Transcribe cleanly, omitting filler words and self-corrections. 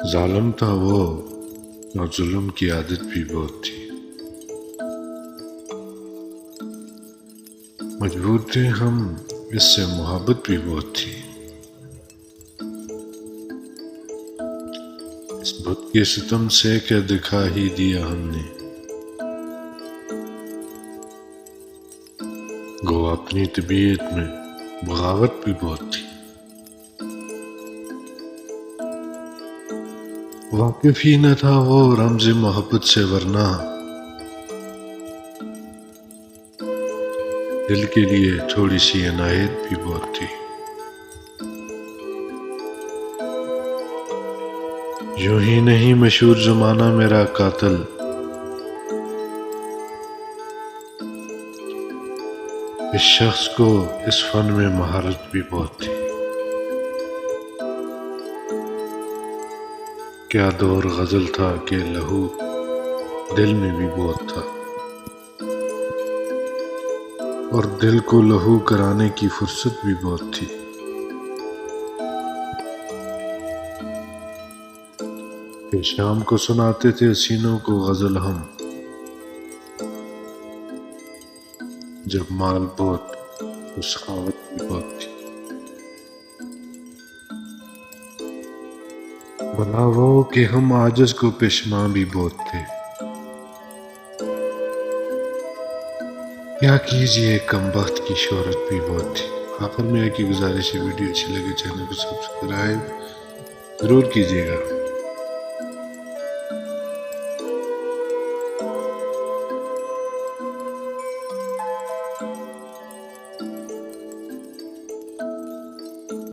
ظالم تھا وہ اور ظلم کی عادت بھی بہت تھی۔ مجبور تھے ہم، اس سے محبت بھی بہت تھی۔ اس بت کے ستم سے کیا دکھا ہی دیا ہم نے، گو اپنی طبیعت میں بغاوت بھی بہت تھی۔ واقف ہی نہ تھا وہ رمز محبت سے، ورنہ دل کے لیے تھوڑی سی عنایت بھی بہت تھی۔ یوں ہی نہیں مشہور زمانہ میرا قاتل، اس شخص کو اس فن میں مہارت بھی بہت تھی۔ کیا دور غزل تھا کہ لہو دل میں بھی بہت تھا، اور دل کو لہو کرانے کی فرصت بھی بہت تھی۔ کہ شام کو سناتے تھے سینوں کو غزل ہم، جب مال بہت تو سخاوت بھی بہت تھی۔ بھلا وہ کہ ہم عاجز کو پشیماں بھی بہت تھے، کیا کیجئے کم بخت کی شہرت بھی بہت تھی۔ آخر میں ایک ہی گزارش ہے، ویڈیو اچھی لگے چینل کو سبسکرائب ضرور کیجیے گا۔